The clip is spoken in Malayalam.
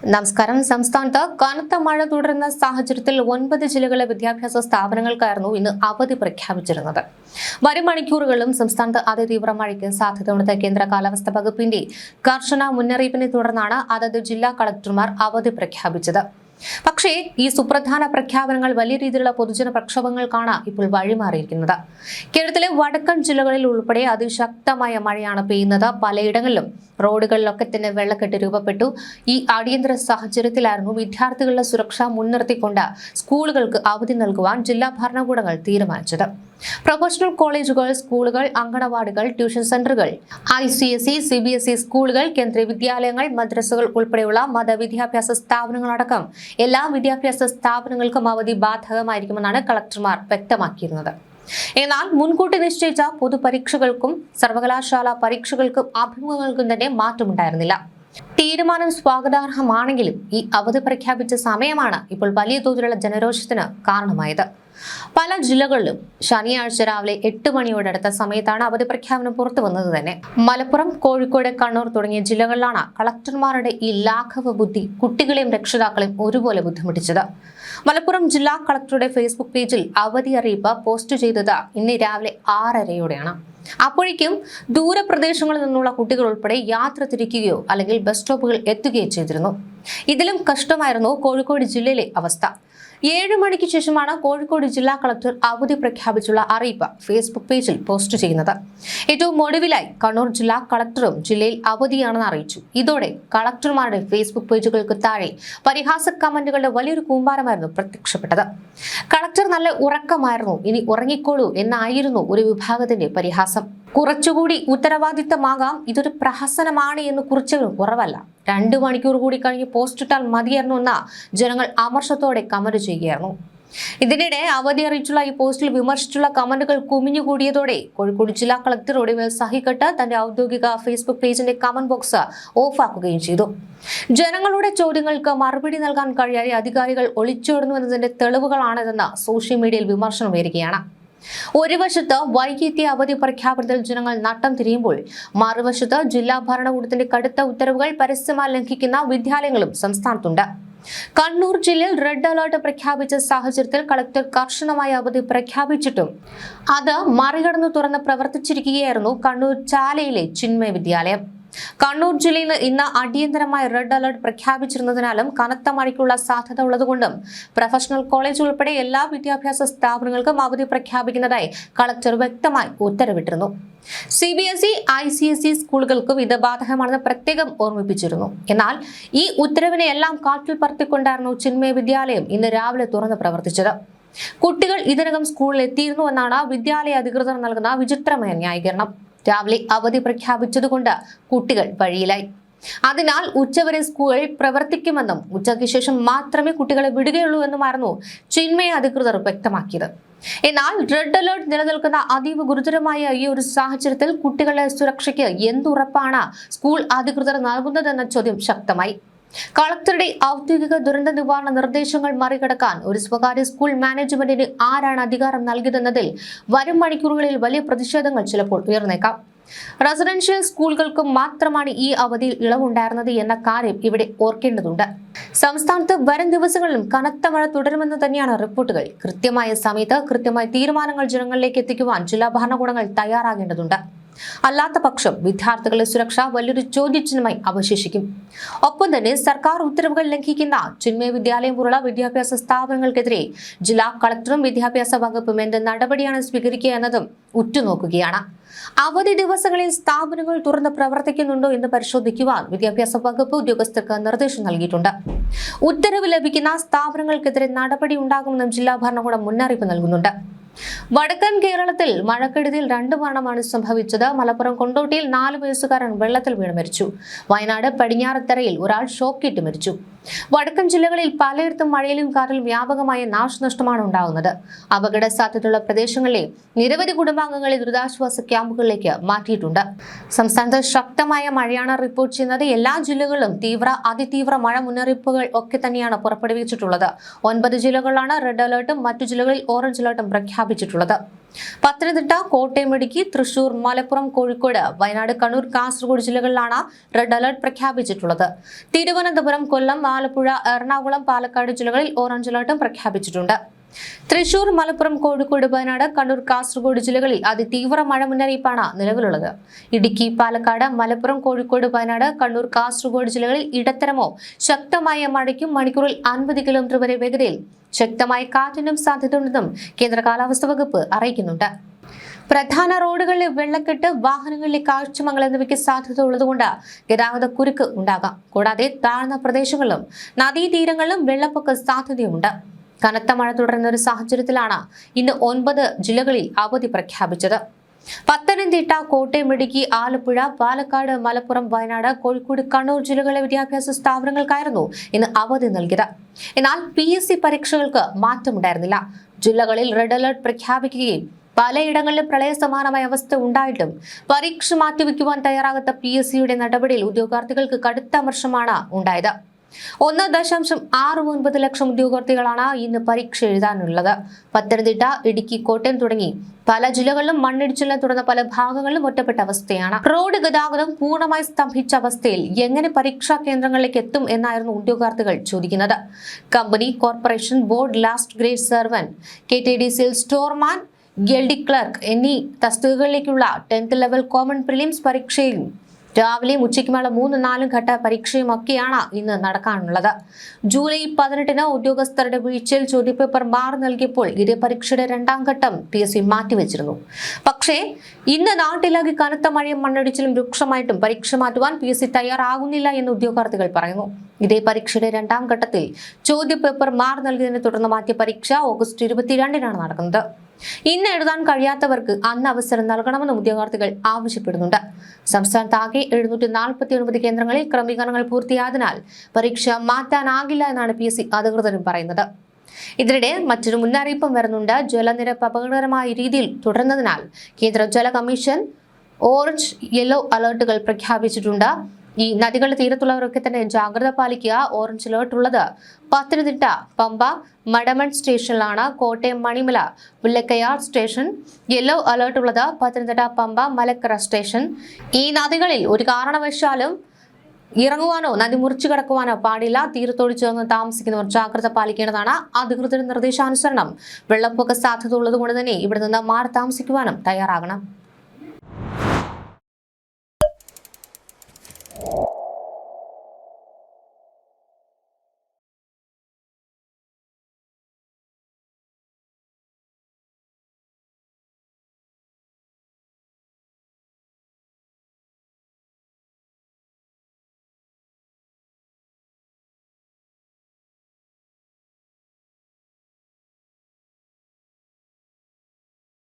നമസ്കാരം. സംസ്ഥാനത്ത് കനത്ത മഴ തുടരുന്ന സാഹചര്യത്തിൽ 9 ജില്ലകളിലെ വിദ്യാഭ്യാസ സ്ഥാപനങ്ങൾക്കായിരുന്നു ഇന്ന് അവധി പ്രഖ്യാപിച്ചിരുന്നത്. വരും മണിക്കൂറുകളിലും സംസ്ഥാനത്ത് അതിതീവ്ര മഴയ്ക്ക് സാധ്യതയുണ്ടെന്ന് കേന്ദ്ര കാലാവസ്ഥാ വകുപ്പിന്റെ കർശന മുന്നറിയിപ്പിനെ തുടർന്നാണ് അതത് ജില്ലാ കളക്ടർമാർ അവധി പ്രഖ്യാപിച്ചത്. പക്ഷേ ഈ സുപ്രധാന പ്രഖ്യാപനങ്ങൾ വലിയ രീതിയിലുള്ള പൊതുജന പ്രക്ഷോഭങ്ങൾക്കാണ് ഇപ്പോൾ വഴിമാറിയിരിക്കുന്നത്. കേരളത്തിലെ വടക്കൻ ജില്ലകളിൽ ഉൾപ്പെടെ അതിശക്തമായ മഴയാണ് പെയ്യുന്നത്. പലയിടങ്ങളിലും റോഡുകളിലൊക്കെ തന്നെ വെള്ളക്കെട്ട് രൂപപ്പെട്ടു. ഈ അടിയന്തര സാഹചര്യത്തിലായിരുന്നു വിദ്യാർത്ഥികളുടെ സുരക്ഷ മുൻനിർത്തിക്കൊണ്ട് സ്കൂളുകൾക്ക് അവധി നൽകുവാൻ ജില്ലാ ഭരണകൂടങ്ങൾ തീരുമാനിച്ചത്. പ്രൊഫഷണൽ കോളേജുകൾ, സ്കൂളുകൾ, അങ്കണവാടികൾ, ട്യൂഷൻ സെന്ററുകൾ, ICSE, CBSE സ്കൂളുകൾ, കേന്ദ്രീയ വിദ്യാലയങ്ങൾ, മദ്രസകൾ ഉൾപ്പെടെയുള്ള മതവിദ്യാഭ്യാസ സ്ഥാപനങ്ങളടക്കം എല്ലാ വിദ്യാഭ്യാസ സ്ഥാപനങ്ങൾക്കും അവധി ബാധകമായിരിക്കുമെന്നാണ് കളക്ടർമാർ വ്യക്തമാക്കിയിരുന്നത്. എന്നാൽ മുൻകൂട്ടി നിശ്ചയിച്ച പൊതുപരീക്ഷകൾക്കും സർവകലാശാല പരീക്ഷകൾക്കും അഭിമുഖങ്ങൾക്കും തന്നെ മാറ്റമുണ്ടായിരുന്നില്ല. തീരുമാനം സ്വാഗതാർഹമാണെങ്കിലും ഈ അവധി പ്രഖ്യാപിച്ച സമയമാണ് ഇപ്പോൾ വലിയ തോതിലുള്ള ജനരോഷത്തിന് കാരണമായത്. പല ജില്ലകളിലും ശനിയാഴ്ച രാവിലെ 8 മണിയോടടുത്ത സമയത്താണ് അവധി പ്രഖ്യാപനം പുറത്തു വന്നത് തന്നെ. മലപ്പുറം, കോഴിക്കോട്, കണ്ണൂർ തുടങ്ങിയ ജില്ലകളിലാണ് കളക്ടർമാരുടെ ഈ ലാഘവ ബുദ്ധി കുട്ടികളെയും രക്ഷിതാക്കളെയും ഒരുപോലെ ബുദ്ധിമുട്ടിച്ചത്. മലപ്പുറം ജില്ലാ കളക്ടറുടെ ഫേസ്ബുക്ക് പേജിൽ അവധി അറിയിപ്പ് പോസ്റ്റ് ചെയ്തത് ഇന്ന് രാവിലെ 6:30യോടെയാണ്. അപ്പോഴേക്കും ദൂരപ്രദേശങ്ങളിൽ നിന്നുള്ള കുട്ടികൾ ഉൾപ്പെടെ യാത്ര തിരിക്കുകയോ അല്ലെങ്കിൽ ബസ് സ്റ്റോപ്പുകൾ എത്തുകയോ ചെയ്തിരുന്നു. ഇതിലും കഷ്ടമായിരുന്നു കോഴിക്കോട് ജില്ലയിലെ അവസ്ഥ. 7 മണിക്ക് ശേഷമാണ് കോഴിക്കോട് ജില്ലാ കളക്ടർ അവധി പ്രഖ്യാപിച്ചുള്ള അറിയിപ്പ് ഫേസ്ബുക്ക് പേജിൽ പോസ്റ്റ് ചെയ്യുന്നത്. ഏറ്റവും ഒടുവിലായി കണ്ണൂർ ജില്ലാ കളക്ടറും ജില്ലയിൽ അവധിയാണെന്ന് അറിയിച്ചു. ഇതോടെ കളക്ടർമാരുടെ ഫേസ്ബുക്ക് പേജുകൾക്ക് താഴെ പരിഹാസ കമന്റുകളുടെ വലിയൊരു കൂമ്പാരമായിരുന്നു പ്രത്യക്ഷപ്പെട്ടത്. കളക്ടർ നല്ല ഉറക്കമായിരുന്നു, ഇനി ഉറങ്ങിക്കോളൂ എന്നായിരുന്നു ഒരു വിഭാഗത്തിന്റെ പരിഹാസം. കുറച്ചുകൂടി ഉത്തരവാദിത്തമാകാം, ഇതൊരു പ്രഹസനമാണ് എന്ന് കുറിച്ചവരും കുറവല്ല. 2 മണിക്കൂർ കൂടി കഴിഞ്ഞ് പോസ്റ്റ് ഇട്ടാൽ മതിയായിരുന്നു എന്ന ജനങ്ങൾ അമർഷത്തോടെ കമന്റ് ചെയ്യുകയായിരുന്നു. ഇതിനിടെ അവധി അറിയിച്ചുള്ള ഈ പോസ്റ്റിൽ വിമർശിച്ചുള്ള കമന്റുകൾ കുമിഞ്ഞുകൂടിയതോടെ കോഴിക്കോട് ജില്ലാ കളക്ടർ ഒടുവിൽ സഹികെട്ട് തന്റെ ഔദ്യോഗിക ഫേസ്ബുക്ക് പേജിന്റെ കമന്റ് ബോക്സ് ഓഫാക്കുകയും ചെയ്തു. ജനങ്ങളുടെ ചോദ്യങ്ങൾക്ക് മറുപടി നൽകാൻ കഴിയാതെ അധികാരികൾ ഒളിച്ചോടുന്നു എന്നതിന്റെ തെളിവുകളാണിതെന്ന് സോഷ്യൽ മീഡിയയിൽ വിമർശനം ഉയരുകയാണ്. ഒരു വശത്ത് വൈകിയെത്തിയ അവധി പ്രഖ്യാപനത്തിൽ ജനങ്ങൾ നട്ടം തിരിയുമ്പോൾ മറുവശത്ത് ജില്ലാ ഭരണകൂടത്തിന്റെ കടുത്ത ഉത്തരവുകൾ പരസ്യമായി ലംഘിക്കുന്ന വിദ്യാലയങ്ങളും സംസ്ഥാനത്തുണ്ട്. കണ്ണൂർ ജില്ലയിൽ റെഡ് അലർട്ട് പ്രഖ്യാപിച്ച സാഹചര്യത്തിൽ കളക്ടർ കർശനമായ അവധി പ്രഖ്യാപിച്ചിട്ടും അത് മറികടന്നു തുറന്ന് പ്രവർത്തിച്ചിരിക്കുകയായിരുന്നു കണ്ണൂർ ചാലയിലെ ചിന്മയ വിദ്യാലയം. കണ്ണൂർ ജില്ലയിൽ ഇന്ന് അടിയന്തരമായ റെഡ് അലർട്ട് പ്രഖ്യാപിച്ചിരുന്നതിനാലും കനത്ത മഴയ്ക്കുള്ള സാധ്യത ഉള്ളതുകൊണ്ടും പ്രൊഫഷണൽ കോളേജ് ഉൾപ്പെടെ എല്ലാ വിദ്യാഭ്യാസ സ്ഥാപനങ്ങൾക്കും അവധി പ്രഖ്യാപിക്കുന്നതായി കളക്ടർ വ്യക്തമായി ഉത്തരവിട്ടിരുന്നു. CBSE, ICSE സ്കൂളുകൾക്കും ഇത് ബാധകമാണെന്ന് പ്രത്യേകം ഓർമ്മിപ്പിച്ചിരുന്നു. എന്നാൽ ഈ ഉത്തരവിനെ എല്ലാം കാറ്റിൽ പറത്തിക്കൊണ്ടായിരുന്നു ചിന്മയ വിദ്യാലയം ഇന്ന് രാവിലെ തുറന്ന് പ്രവർത്തിച്ചത്. കുട്ടികൾ ഇതിനകം സ്കൂളിൽ എത്തിയിരുന്നു എന്നാണ് വിദ്യാലയ അധികൃതർ നൽകുന്ന വിചിത്രമായ ന്യായീകരണം. രാവിലെ അവധി പ്രഖ്യാപിച്ചതുകൊണ്ട് കുട്ടികൾ വഴിയിലായി. അതിനാൽ ഉച്ചവരെ സ്കൂളുകൾ പ്രവർത്തിക്കുമെന്നും ഉച്ചയ്ക്ക് ശേഷം മാത്രമേ കുട്ടികളെ വിടുകയുള്ളൂ എന്നുമായിരുന്നു ചിന്മയ അധികൃതർ വ്യക്തമാക്കിയത്. എന്നാൽ റെഡ് അലർട്ട് നിലനിൽക്കുന്ന അതീവ ഗുരുതരമായ ഈ ഒരു സാഹചര്യത്തിൽ കുട്ടികളുടെ സുരക്ഷയ്ക്ക് എന്തുറപ്പാണ് സ്കൂൾ അധികൃതർ നൽകുന്നതെന്ന ചോദ്യം ശക്തമായി. കളക്ടറുടെ ഔദ്യോഗിക ദുരന്ത നിവാരണ നിർദ്ദേശങ്ങൾ മറികടക്കാൻ ഒരു സ്വകാര്യ സ്കൂൾ മാനേജ്മെന്റിന് ആരാണ് അധികാരം നൽകിയതെന്നതിൽ വരും മണിക്കൂറുകളിൽ വലിയ പ്രതിഷേധങ്ങൾ ചിലപ്പോൾ ഉയർന്നേക്കാം. റെസിഡൻഷ്യൽ സ്കൂളുകൾക്ക് മാത്രമാണ് ഈ അവധിയിൽ ഇളവുണ്ടായിരുന്നത് എന്ന കാര്യം ഇവിടെ ഓർക്കേണ്ടതുണ്ട്. സംസ്ഥാനത്ത് വരും ദിവസങ്ങളിലും കനത്ത മഴ തുടരുമെന്ന് തന്നെയാണ് റിപ്പോർട്ടുകൾ. കൃത്യമായ സമയത്ത് കൃത്യമായ തീരുമാനങ്ങൾ ജനങ്ങളിലേക്ക് എത്തിക്കുവാൻ ജില്ലാ ഭരണകൂടങ്ങൾ തയ്യാറാകേണ്ടതുണ്ട്. അല്ലാത്ത പക്ഷം വിദ്യാർത്ഥികളുടെ സുരക്ഷ വലിയൊരു ചോദ്യചിഹ്നമായി അവശേഷിക്കും. ഒപ്പം തന്നെ സർക്കാർ ഉത്തരവുകൾ ലംഘിക്കുന്ന ചിന്മയ വിദ്യാലയം പോലുള്ള വിദ്യാഭ്യാസ സ്ഥാപനങ്ങൾക്കെതിരെ ജില്ലാ കളക്ടറും വിദ്യാഭ്യാസ വകുപ്പും എന്ത് നടപടിയാണ് സ്വീകരിക്കുക എന്നതും ഉറ്റുനോക്കുകയാണ്. അവധി ദിവസങ്ങളിൽ സ്ഥാപനങ്ങൾ തുറന്ന് പ്രവർത്തിക്കുന്നുണ്ടോ എന്ന് പരിശോധിക്കുവാൻ വിദ്യാഭ്യാസ വകുപ്പ് ഉദ്യോഗസ്ഥർക്ക് നിർദ്ദേശം നൽകിയിട്ടുണ്ട്. ഉത്തരവ് ലഭിക്കുന്ന സ്ഥാപനങ്ങൾക്കെതിരെ നടപടി ഉണ്ടാകുമെന്നും ജില്ലാ ഭരണകൂടം മുന്നറിയിപ്പ് നൽകുന്നുണ്ട്. വടക്കൻ കേരളത്തിൽ മഴക്കെടുതിയിൽ 2 മരണമാണ് സംഭവിച്ചത്. മലപ്പുറം കൊണ്ടോട്ടിയിൽ 4 വയസ്സുകാരൻ വെള്ളത്തിൽ വീണ് മരിച്ചു. വയനാട് പടിഞ്ഞാറത്തറയിൽ ഒരാൾ ഷോക്കേറ്റ് മരിച്ചു. വടക്കൻ ജില്ലകളിൽ പലയിടത്തും മഴയിലും കാറ്റിലും വ്യാപകമായ നാശനഷ്ടമാണ് ഉണ്ടാകുന്നത്. അപകട സാധ്യതയുള്ള പ്രദേശങ്ങളിലെ നിരവധി കുടുംബാംഗങ്ങളെ ദുരിതാശ്വാസ ക്യാമ്പുകളിലേക്ക് മാറ്റിയിട്ടുണ്ട്. സംസ്ഥാനത്ത് ശക്തമായ മഴയാണ് റിപ്പോർട്ട് ചെയ്യുന്നത്. എല്ലാ ജില്ലകളിലും അതിതീവ്ര മഴ മുന്നറിയിപ്പുകൾ ഒക്കെ തന്നെയാണ് പുറപ്പെടുവിച്ചിട്ടുള്ളത്. 9 ജില്ലകളിലാണ് റെഡ് അലർട്ടും മറ്റു ജില്ലകളിൽ ഓറഞ്ച് അലർട്ടും പ്രഖ്യാപിച്ചിട്ടുള്ളത്. പത്തനംതിട്ട, കോട്ടയം, ഇടുക്കി, തൃശൂർ, മലപ്പുറം, കോഴിക്കോട്, വയനാട്, കണ്ണൂർ, കാസർഗോഡ് ജില്ലകളിലാണ് റെഡ് അലർട്ട് പ്രഖ്യാപിച്ചിട്ടുള്ളത്. തിരുവനന്തപുരം, കൊല്ലം, ആലപ്പുഴ, എറണാകുളം, പാലക്കാട് ജില്ലകളിൽ ഓറഞ്ച് അലർട്ടും പ്രഖ്യാപിച്ചിട്ടുണ്ട്. തൃശൂർ, മലപ്പുറം, കോഴിക്കോട്, വയനാട്, കണ്ണൂർ, കാസർഗോഡ് ജില്ലകളിൽ അതിതീവ്ര മഴ മുന്നറിയിപ്പാണ് നിലവിലുള്ളത്. ഇടുക്കി, പാലക്കാട്, മലപ്പുറം, കോഴിക്കോട്, വയനാട്, കണ്ണൂർ, കാസർഗോഡ് ജില്ലകളിൽ ഇടത്തരമോ ശക്തമായ മഴയ്ക്കും മണിക്കൂറിൽ 50 കിലോമീറ്റർ വരെ വേഗതയിൽ ശക്തമായ കാറ്റിനും സാധ്യതയുണ്ടെന്നും കേന്ദ്ര കാലാവസ്ഥാ വകുപ്പ് അറിയിക്കുന്നുണ്ട്. പ്രധാന റോഡുകളിലെ വെള്ളക്കെട്ട്, വാഹനങ്ങളിലെ കാഴ്ചമങ്ങൽ എന്നിവയ്ക്ക് സാധ്യത ഉള്ളതുകൊണ്ട് ഗതാഗത കുരുക്ക് ഉണ്ടാകാം. കൂടാതെ താഴ്ന്ന പ്രദേശങ്ങളിലും നദീതീരങ്ങളിലും വെള്ളപ്പൊക്ക സാധ്യതയുമുണ്ട്. കനത്ത മഴ തുടരുന്ന ഒരു സാഹചര്യത്തിലാണ് ഇന്ന് 9 ജില്ലകളിൽ അവധി പ്രഖ്യാപിച്ചത്. പത്തനംതിട്ട, കോട്ടയം, ഇടുക്കി, ആലപ്പുഴ, പാലക്കാട്, മലപ്പുറം, വയനാട്, കോഴിക്കോട്, കണ്ണൂർ ജില്ലകളിലെ വിദ്യാഭ്യാസ സ്ഥാപനങ്ങൾക്കായിരുന്നു ഇന്ന് അവധി നൽകിയത്. എന്നാൽ PSC പരീക്ഷകൾക്ക് മാറ്റമുണ്ടായിരുന്നില്ല. ജില്ലകളിൽ റെഡ് അലർട്ട് പ്രഖ്യാപിക്കുകയും പലയിടങ്ങളിലും പ്രളയ സമാനമായ അവസ്ഥ ഉണ്ടായിട്ടും പരീക്ഷ മാറ്റിവെക്കുവാൻ തയ്യാറാകാത്ത PSCയുടെ നടപടിയിൽ ഉദ്യോഗാർത്ഥികൾക്ക് കടുത്ത അമർഷമാണ് ഉണ്ടായത്. 1.69 ലക്ഷം ഉദ്യോഗാർത്ഥികളാണ് ഇന്ന് പരീക്ഷ എഴുതാനുള്ളത്. പത്തനംതിട്ട, ഇടുക്കി, കോട്ടയം തുടങ്ങി പല ജില്ലകളിലും മണ്ണിടിച്ചിലിനെ തുടർന്ന് പല ഭാഗങ്ങളിലും ഒറ്റപ്പെട്ട അവസ്ഥയാണ്. റോഡ് ഗതാഗതം പൂർണ്ണമായി സ്തംഭിച്ച അവസ്ഥയിൽ എങ്ങനെ പരീക്ഷാ കേന്ദ്രങ്ങളിലേക്ക് എത്തും എന്നായിരുന്നു ഉദ്യോഗാർത്ഥികൾ ചോദിക്കുന്നത്. Company, corporation, board, last grade servant, KTDCയിൽ സ്റ്റോർമാൻ, LD ക്ലർക്ക് എന്നീ തസ്തികകളിലേക്കുള്ള 10th ലെവൽ കോമൺ പ്രിലിംസ് പരീക്ഷയും രാവിലെയും ഉച്ചയ്ക്കുമുള്ള 3-4 ഘട്ട പരീക്ഷയുമൊക്കെയാണ് ഇന്ന് നടക്കാനുള്ളത്. ജൂലൈ 18-ന് ഉദ്യോഗസ്ഥരുടെ വീഴ്ചയിൽ ചോദ്യപേപ്പർ മാറി നൽകിയപ്പോൾ ഇതേ പരീക്ഷയുടെ 2ാം ഘട്ടം PSC മാറ്റിവെച്ചിരുന്നു. പക്ഷേ ഇന്ന് നാട്ടിലാകെ കനത്ത മഴയും മണ്ണിടിച്ചിലും രൂക്ഷമായിട്ടും പരീക്ഷ മാറ്റുവാൻ PSC തയ്യാറാകുന്നില്ല എന്ന് ഉദ്യോഗാർത്ഥികൾ പറയുന്നു. ഇതേ പരീക്ഷയുടെ 2ാം ഘട്ടത്തിൽ ചോദ്യപേപ്പർ മാറി നൽകിയതിനെ തുടർന്ന് മാറ്റിയ പരീക്ഷ ഓഗസ്റ്റ് 22-നാണ് നടക്കുന്നത്. ഇന്ന് എഴുതാൻ കഴിയാത്തവർക്ക് അന്ന് അവസരം നൽകണമെന്നും ഉദ്യോഗാർത്ഥികൾ ആവശ്യപ്പെടുന്നുണ്ട്. സംസ്ഥാനത്താകെ 749 കേന്ദ്രങ്ങളിൽ ക്രമീകരണങ്ങൾ പൂർത്തിയായതിനാൽ പരീക്ഷ മാറ്റാനാകില്ല എന്നാണ് PSC അധികൃതരും പറയുന്നത്. ഇതിനിടെ മറ്റൊരു മുന്നറിയിപ്പും വരുന്നുണ്ട്. ജലനിരപ്പ് അപകടകരമായ രീതിയിൽ തുടരുന്നതിനാൽ കേന്ദ്ര ജല കമ്മീഷൻ ഓറഞ്ച്, യെല്ലോ അലർട്ടുകൾ പ്രഖ്യാപിച്ചിട്ടുണ്ട്. ഈ നദികളുടെ തീരത്തുള്ളവരൊക്കെ തന്നെ ജാഗ്രത പാലിക്കുക. ഓറഞ്ച് അലർട്ട് ഉള്ളത് പത്തനംതിട്ട, പമ്പ, മടമൺ സ്റ്റേഷനിലാണ്. Kottayam, Manimala, Mullakkayar station. Yellow alert ഉള്ളത് പത്തനംതിട്ട, പമ്പ, മലക്കര സ്റ്റേഷൻ. ഈ നദികളിൽ ഒരു കാരണവശാലും ഇറങ്ങുവാനോ നദി മുറിച്ചു കടക്കുവാനോ പാടില്ല. തീരത്തോട് ചേർന്ന് താമസിക്കുന്നവർ ജാഗ്രത പാലിക്കേണ്ടതാണ്. അധികൃതരുടെ നിർദ്ദേശാനുസരണം വെള്ളപ്പൊക്ക സാധ്യത ഉള്ളതുകൊണ്ട് തന്നെ ഇവിടെ നിന്ന് മാറി താമസിക്കുവാനും തയ്യാറാകണം.